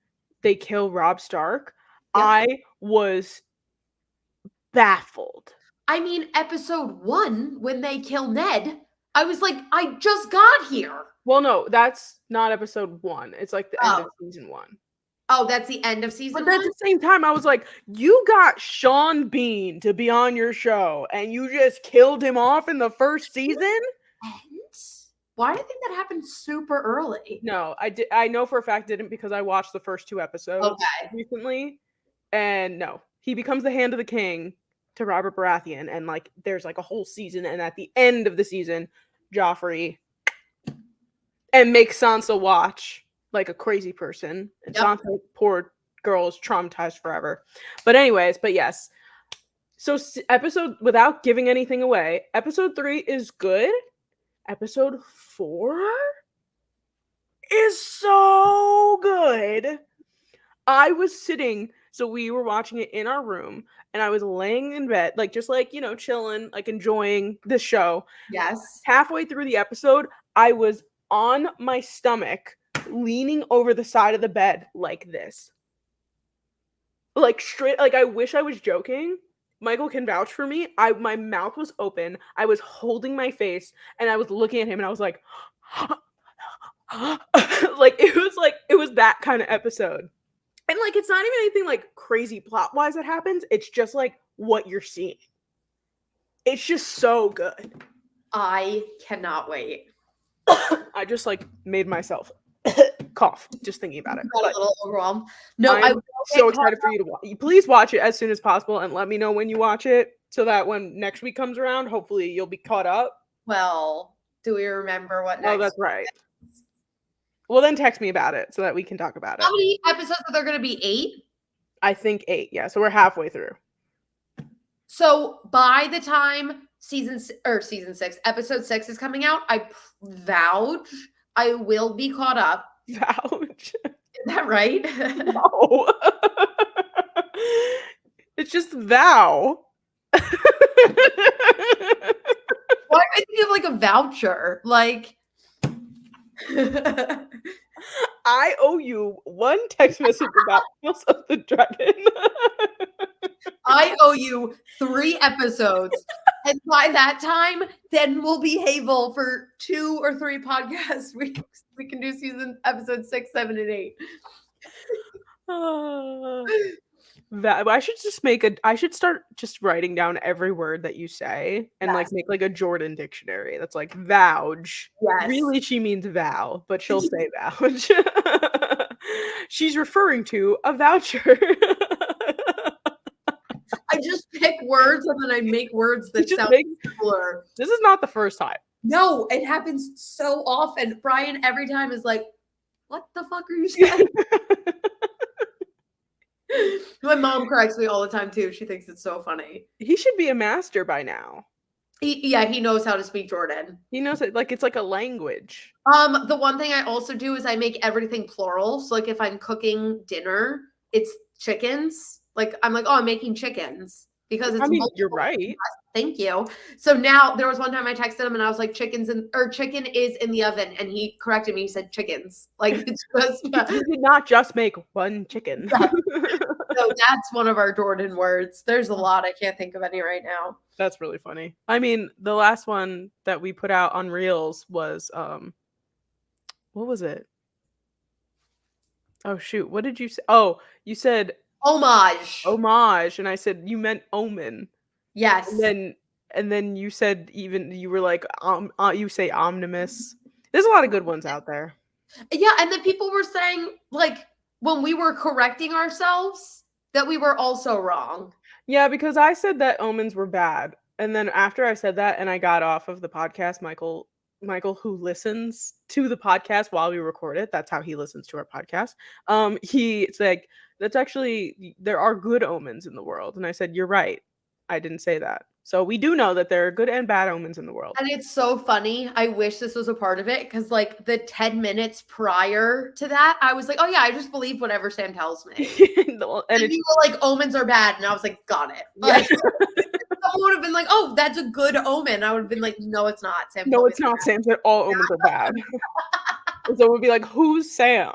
they kill Robb Stark. Yep. I was baffled. I mean, episode 1, when they kill Ned, I was like, I just got here. Well, no, that's not episode 1. It's like the end of season 1. Oh, that's the end of season 1? But at the same time, I was like, you got Sean Bean to be on your show, and you just killed him off in the first season? And why do you think that happened super early? No, I know for a fact didn't because I watched the first 2 episodes recently. And no, he becomes the Hand of the King to Robert Baratheon, and like there's like a whole season, and at the end of the season, Joffrey and makes Sansa watch like a crazy person, and Sansa, poor girl, is traumatized forever. But yes. So episode, without giving anything away, episode 3 is good. Episode 4 is so good. I was sitting, so we were watching it in our room, and I was laying in bed, like just like, chilling, like enjoying the show. Yes. Halfway through the episode, I was on my stomach, leaning over the side of the bed like this. Like straight, like I wish I was joking. Michael can vouch for me. My mouth was open. I was holding my face, and I was looking at him, and I was like, like it was that kind of episode. And like it's not even anything like crazy plot wise that happens. It's just like what you're seeing. It's just so good. I cannot wait. I just like made myself cough just thinking about it. Got a little overwhelmed. No, I'm so excited for you to watch. Please watch it as soon as possible and let me know when you watch it so that when next week comes around, hopefully you'll be caught up. Well, do we remember what next? Oh, that's right. Well, then text me about it so that we can talk about it. How many episodes are there going to be? 8? I think 8. Yeah, so we're halfway through. So by the time season 6, episode 6 is coming out, I vouch I will be caught up. Vouch. that right? No. It's just thou. Why am I thinking of like a voucher? Like I owe you one text message about House of the Dragon. I owe you 3 episodes. And by that time, then we'll be able for 2 or 3 podcast weeks. We can do season episode 6, 7, and 8. I should just I should start just writing down every word that you say and like make like a Jordyn dictionary that's like vouch. Yes. Really, she means vow, but she'll say vouch. She's referring to a voucher. I just pick words and then I make words that sound similar. This is not the first time. No, it happens so often. Brian every time is like, what the fuck are you saying? My mom corrects me all the time too. She thinks it's so funny. He should be a master by now. He knows how to speak Jordyn. He knows it like it's like a language. The one thing I also do is I make everything plural. So like if I'm cooking dinner, it's chickens. Like I'm like, oh, I'm making chickens because it's. I mean, you're right. Thank you. So now there was one time I texted him and I was like, chicken is in the oven, and he corrected me. He said chickens. Like it's just. You did not just make one chicken. So that's one of our Jordyn words. There's a lot. I can't think of any right now. That's really funny. I mean, the last one that we put out on Reels was what was it? Oh shoot, what did you say? Oh, you said homage. And I said you meant omen. Yes. And then you said you were like you say omnimus. There's a lot of good ones out there. Yeah, and then people were saying like when we were correcting ourselves that we were also wrong. Yeah, because I said that omens were bad. And then after I said that and I got off of the podcast, Michael, who listens to the podcast while we record it, that's how he listens to our podcast. It's like, that's actually, there are good omens in the world. And I said, you're right. I didn't say that. So we do know that there are good and bad omens in the world. And it's so funny. I wish this was a part of it because like the 10 minutes prior to that, I was like, oh yeah, I just believe whatever Sam tells me. and you were like, omens are bad. And I was like, got it. Like, someone would have been like, oh, that's a good omen. I would have been like, no, it's not. Sam. No, it's not. Sam said all omens are bad. And so it would be like, who's Sam?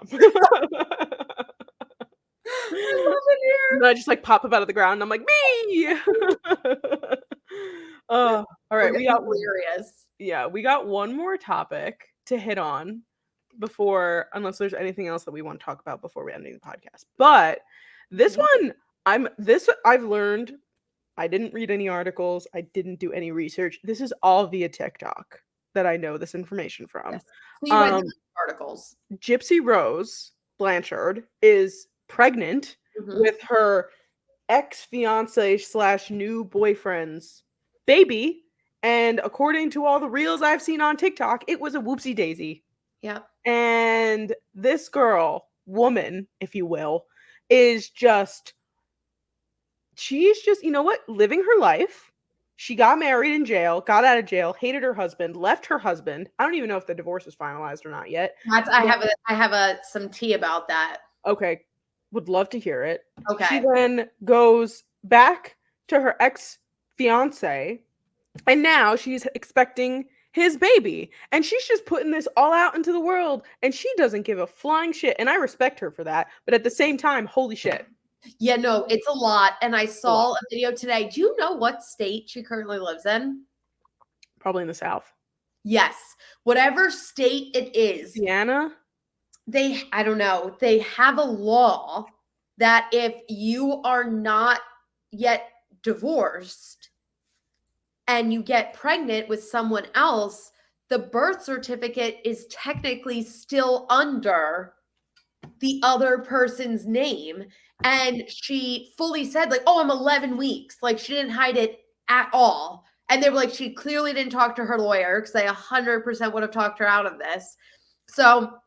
I love it here. And I just like pop up out of the ground and I'm like, me. All right, we got hilarious. Yeah, we got one more topic to hit on before, unless there's anything else that we want to talk about before we end the podcast. But this one, I've learned. I didn't read any articles. I didn't do any research. This is all via TikTok that I know this information from. Yes. So you read articles. Gypsy Rose Blanchard is pregnant with her ex-fiance / new boyfriend's baby, and according to all the reels I've seen on TikTok, it was a whoopsie daisy. Yeah. And this woman, if you will, she's just, you know what, living her life. She got married in jail, got out of jail, hated her husband, left her husband. I don't even know if the divorce is finalized or not yet. I have some tea about that. Okay. Would love to hear it. Okay. She then goes back to her ex-fiance, and now she's expecting his baby. And she's just putting this all out into the world, and she doesn't give a flying shit. And I respect her for that. But at the same time, holy shit. Yeah, no, it's a lot. And I saw a video today. Do you know what state she currently lives in? Probably in the South. Yes. Whatever state it is. Indiana? I don't know. They have a law that if you are not yet divorced and you get pregnant with someone else, the birth certificate is technically still under the other person's name. And she fully said like, oh, I'm 11 weeks. Like she didn't hide it at all. And they were like, she clearly didn't talk to her lawyer because they 100% would have talked her out of this. So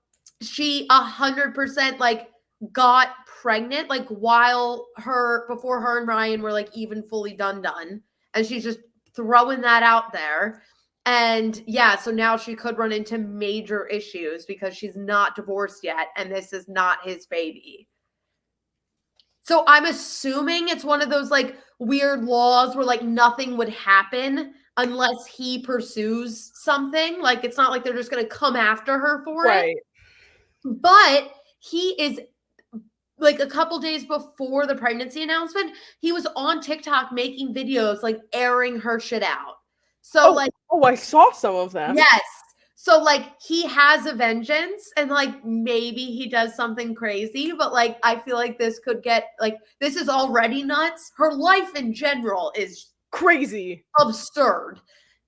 she 100% like got pregnant like before her and Ryan were like even fully done. And she's just throwing that out there. And yeah, so now she could run into major issues because she's not divorced yet, and this is not his baby. So I'm assuming it's one of those like weird laws where like nothing would happen unless he pursues something. Like it's not like they're just going to come after her for it. But he is like a couple days before the pregnancy announcement, he was on TikTok making videos like airing her shit out. So I saw some of them. Yes. So like he has a vengeance and like maybe he does something crazy, but like I feel like this could get like this is already nuts. Her life in general is crazy, absurd.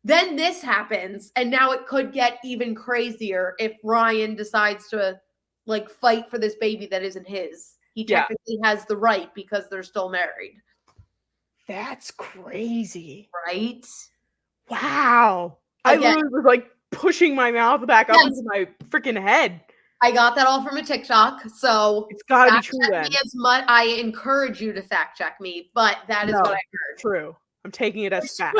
Then this happens and now it could get even crazier if Ryan decides to like fight for this baby that isn't his. He technically has the right because they're still married. That's crazy. Right? Wow. I literally was like pushing my mouth back up into my freaking head. I got that all from a TikTok, so it's gotta be true then. As much, I encourage you to fact check me, but that is what I heard. True. I'm taking it as fact.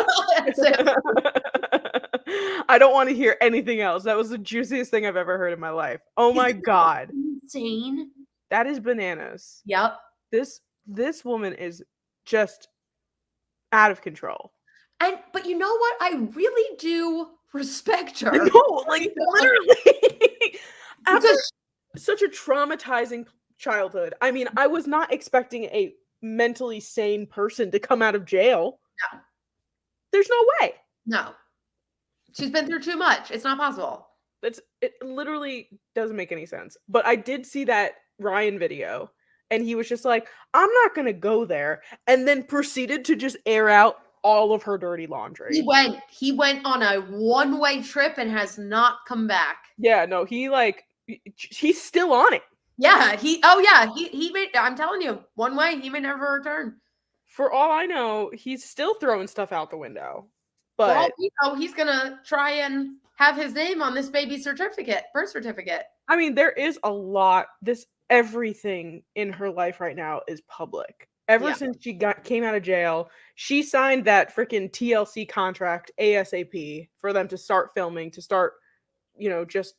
I don't want to hear anything else. That was the juiciest thing I've ever heard in my life. Oh my God. Insane. That is bananas. Yep. This woman is just out of control. But you know what? I really do respect her. No, like literally. After such a traumatizing childhood. I mean, I was not expecting a mentally sane person to come out of jail. No. There's no way. No. She's been through too much. It's not possible. It literally doesn't make any sense. But I did see that Ryan video and he was just like, I'm not going to go there. And then proceeded to just air out all of her dirty laundry. He went on a one-way trip and has not come back. Yeah, no, he's still on it. Yeah, he may, I'm telling you, one way, he may never return. For all I know, he's still throwing stuff out the window. But for all we know, he's gonna try and have his name on this baby's birth certificate. I mean, there is a lot. Everything in her life right now is public. Ever since she came out of jail, she signed that freaking TLC contract ASAP for them to start filming, to start, just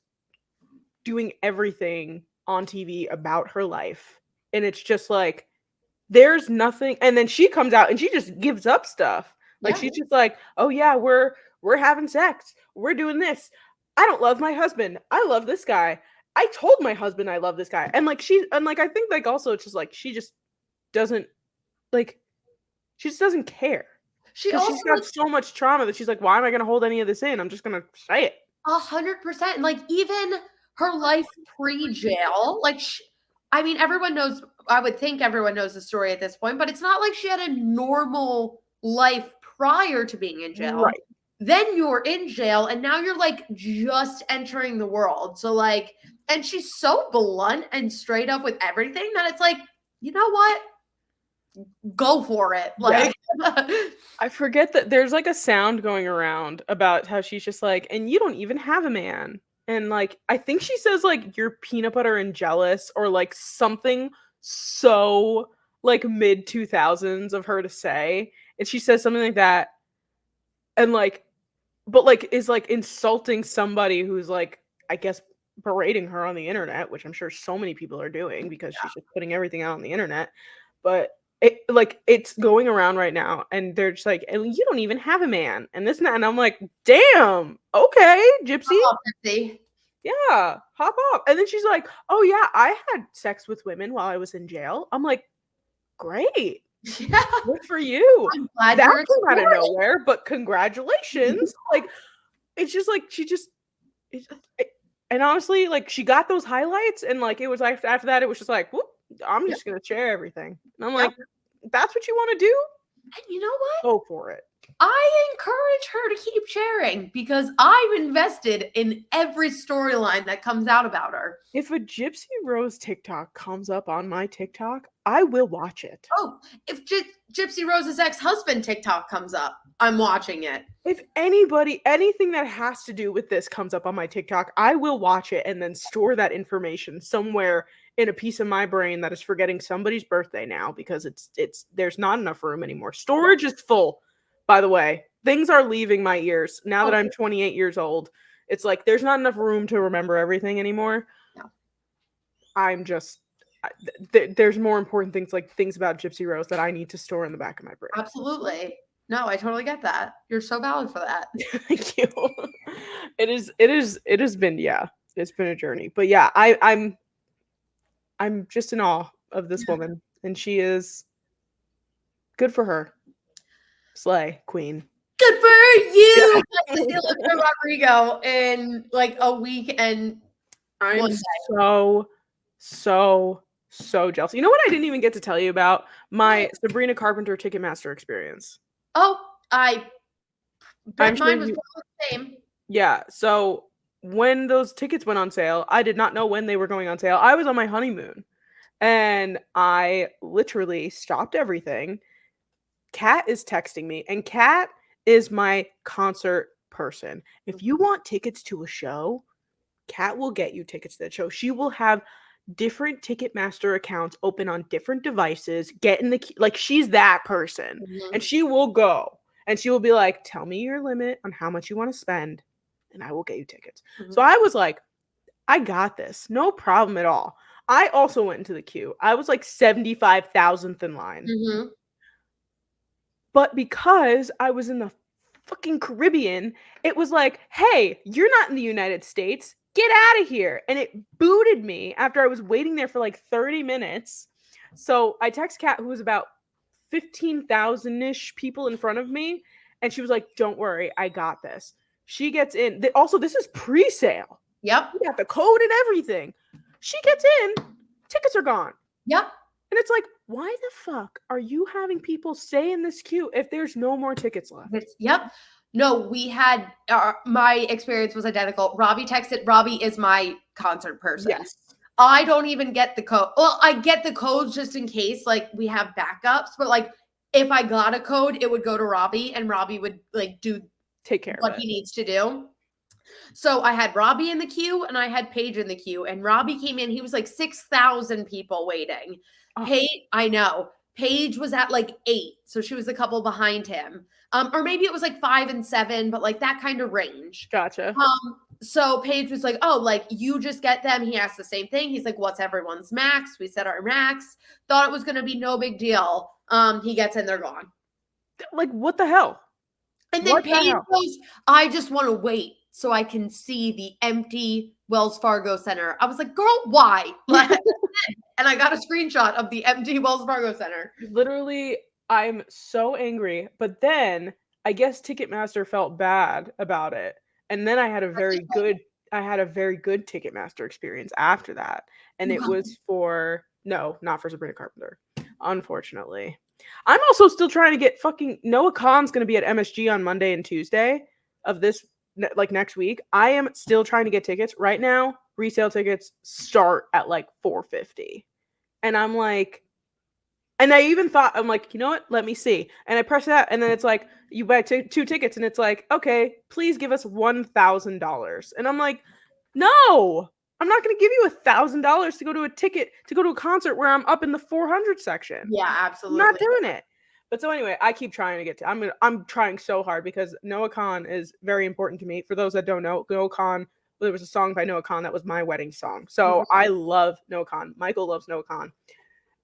doing everything on TV about her life. And it's just like, there's nothing. And then she comes out and she just gives up stuff. Like, she's just like, oh yeah, we're having sex. We're doing this. I don't love my husband. I love this guy. I told my husband I love this guy. And I think like also it's just like, she just doesn't care. She's got so much trauma that she's like, why am I going to hold any of this in? I'm just going to say it. 100%. Like even her life pre-jail, like, everyone knows, I would think everyone knows the story at this point, but it's not like she had a normal life prior to being in jail. Right. Then you're in jail and now you're like just entering the world. So like, and she's so blunt and straight up with everything that it's like, you know what? Go for it. Like, I forget that there's like a sound going around about how she's just like, and you don't even have a man. And like, I think she says like, you're peanut butter and jealous, or like something so like mid 2000s of her to say. And she says something like that. And like, but like is like insulting somebody who's like, I guess, berating her on the internet, which I'm sure so many people are doing because she's just putting everything out on the internet. But it's going around right now, and they're just like, and you don't even have a man, and this and that, and I'm like, damn, okay, Gypsy. Hop off, Gypsy. Yeah, hop off. And then she's like, oh yeah, I had sex with women while I was in jail. I'm like, great. Yeah. Good for you. I'm glad that came out of nowhere, but congratulations. Like, it's just like and honestly, like, she got those highlights, and like, it was like after that, it was just like, whoop, I'm just gonna share everything. And I'm like, that's what you want to do? And you know what? Go for it. I encourage her to keep sharing because I'm invested in every storyline that comes out about her. If a Gypsy Rose TikTok comes up on my TikTok, I will watch it. Oh, if Gypsy Rose's ex-husband TikTok comes up, I'm watching it. If anything that has to do with this comes up on my TikTok, I will watch it and then store that information somewhere in a piece of my brain that is forgetting somebody's birthday now, because it's there's not enough room anymore. Storage is full. by the way. Things are leaving my ears now that I'm 28 years old. It's like there's not enough room to remember everything anymore. No. I'm just there's more important things, like things about Gypsy Rose, that I need to store in the back of my brain. Absolutely. No, I totally get that. You're so valid for that. Thank you. It has been, yeah, it's been a journey. But yeah, I'm just in awe of this woman, and she is good for her. Slay queen. Good for you. I see Olivia Rodrigo in like a week, and I'm so jealous. You know what I didn't even get to tell you about? My Sabrina Carpenter Ticketmaster experience. Oh, I bet sure mine was probably the same. Yeah, so when those tickets went on sale, I did not know when they were going on sale. I was on my honeymoon, and I literally stopped everything. Kat is texting me, and Kat is my concert person. If you want tickets to a show, Kat will get you tickets to that show. She will have different Ticketmaster accounts open on different devices, get in the queue. Like, she's that person. Mhm. And she will go, and she will be like, tell me your limit on how much you want to spend, and I will get you tickets. So I was like, I got this. No problem at all. I also went into the queue. I was like 75,000th in line. Mhm. But because I was in the fucking Caribbean, it was like, hey, you're not in the United States. Get out of here. And it booted me after I was waiting there for like 30 minutes. So I text Kat, who was about 15,000-ish people in front of me, and she was like, don't worry, I got this. She gets in. Also, this is pre-sale. Yep. We got the code and everything. She gets in, tickets are gone. Yep. And it's like, why the fuck are you having people stay in this queue if there's no more tickets left? Yep. No, we had my experience was identical. Robbie texted. Robbie is my concert person. Yes. I don't even get the code. Well, I get the codes just in case, like, we have backups. But like, if I got a code, it would go to Robbie, and Robbie would like take care of what he needs to do. So I had Robbie in the queue, and I had Paige in the queue. And Robbie came in. He was like 6,000 people waiting. Oh. I know. Paige was at like 8, so she was a couple behind him. Or maybe it was like 5 and 7, but like that kind of range. Gotcha. So Paige was like, oh, like, you just get them. He asked the same thing. He's like, what's everyone's max? We set our max. Thought it was going to be no big deal. He gets in, they're gone. Like, what the hell? And then Paige goes, I just want to wait so I can see the empty Wells Fargo Center. I was like, girl, why? And I got a screenshot of the empty Wells Fargo Center. Literally, I'm so angry. But then I guess Ticketmaster felt bad about it. And then I had a very good Ticketmaster experience after that. And it was not for Sabrina Carpenter, unfortunately. I'm also still trying to get fucking Noah Kahan's going to be at MSG on Monday and Tuesday of this, like, next week. I am still trying to get tickets right now. Resale tickets start at like $450, and I'm like, and I even thought, I'm like, you know what? Let me see. And I press that, and then it's like, you buy 2 tickets, and it's like, okay, please give us $1,000. And I'm like, no, I'm not going to give you $1,000 to go to a concert where I'm up in the 400 section. Yeah, absolutely. I'm not doing it. But so anyway, I keep trying to get to. I'm trying so hard because Noah Kahan is very important to me. For those that don't know, Noah Kahan, there was a song by Noah Kahan that was my wedding song. So I love Noah Kahan. Michael loves Noah Kahan.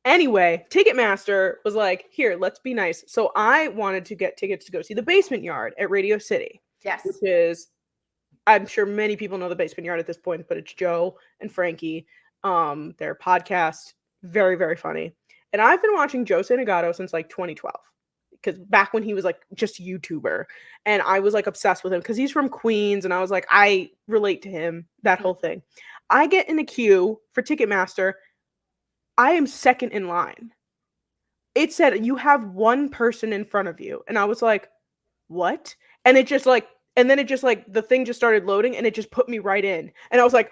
Anyway, Ticketmaster was like, here, let's be nice. So I wanted to get tickets to go see the Basement Yard at Radio City. Yes. Which is, I'm sure many people know the Basement Yard at this point, but it's Joe and Frankie. Their podcast, very, very funny. And I've been watching Joe Santagato since like 2012. Because back when he was like just a YouTuber, and I was like obsessed with him because he's from Queens, and I was like, I relate to him, that whole thing. I get in a queue for Ticketmaster. I am second in line. It said you have one person in front of you, and I was like, what? And it just like, and then it just like, the thing just started loading, and it just put me right in, and I was like,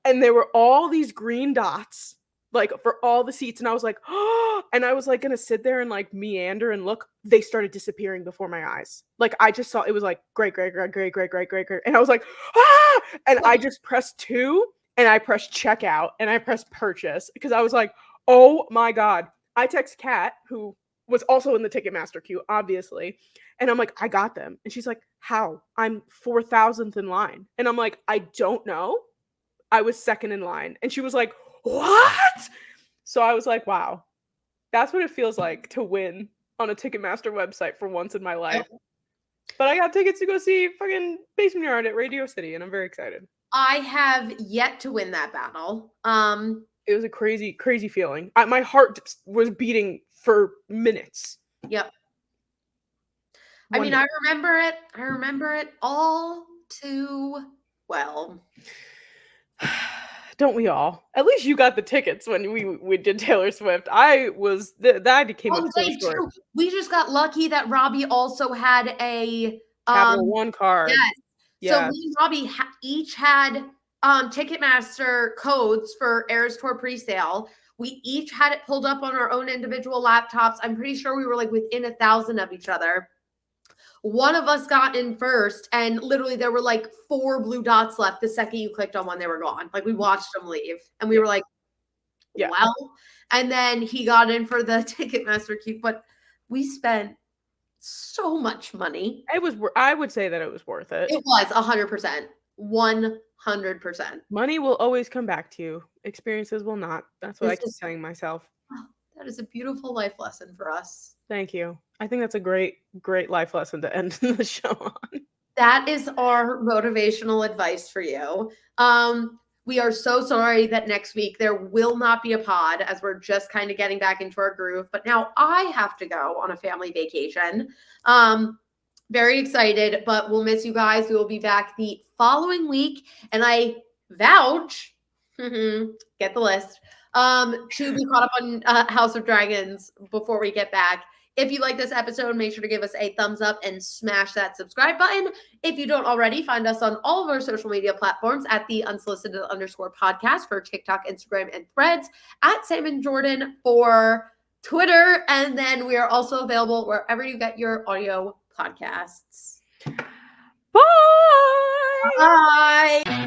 and there were all these green dots like for all the seats, and I was like, oh, and I was like gonna sit there and like meander and look. They started disappearing before my eyes. Like, I just saw it was like great, and I was like, ah, and I just pressed 2, and I pressed checkout, and I pressed purchase because I was like, oh my god. I text Kat, who was also in the Ticketmaster queue, obviously. And I'm like, I got them. And she's like, how? I'm 4,000th in line. And I'm like, I don't know. I was second in line. And she was like, what? So I was like, wow, that's what it feels like to win on a Ticketmaster website for once in my life. But I got tickets to go see fucking Basement Yard at Radio City, and I'm very excited. I have yet to win that battle. It was a crazy, crazy feeling. My heart was beating for minutes. Yep. I mean, I remember it. I remember it all too well. Don't we all? At least you got the tickets when we did Taylor Swift. I was that came up so short. We just got lucky that Robbie also had a Capital One card. Yes. So me and Robbie each had Ticketmaster codes for Eras Tour pre-sale. We each had it pulled up on our own individual laptops. I'm pretty sure we were like within 1,000 of each other. One of us got in first, and literally there were like 4 blue dots left the second you clicked on one, they were gone. Like we watched them leave, and we were like, well. And then he got in for the Ticketmaster queue, but we spent so much money. I would say that it was worth it. It was 100%. 100%. Money will always come back to you. Experiences will not. That's what I keep telling myself. Oh, that is a beautiful life lesson for us. Thank you. I think that's a great, great life lesson to end the show on. That is our motivational advice for you. We are so sorry that next week there will not be a pod, as we're just kind of getting back into our groove. But now I have to go on a family vacation. Very excited, but we'll miss you guys. We will be back the following week. And I vouch, get the list, to be caught up on House of Dragons before we get back. If you like this episode, make sure to give us a thumbs up and smash that subscribe button. If you don't already, find us on all of our social media platforms at the Unsolicited_podcast for TikTok, Instagram, and Threads, at Sam and Jordyn for Twitter. And then we are also available wherever you get your audio podcasts. Bye! Bye!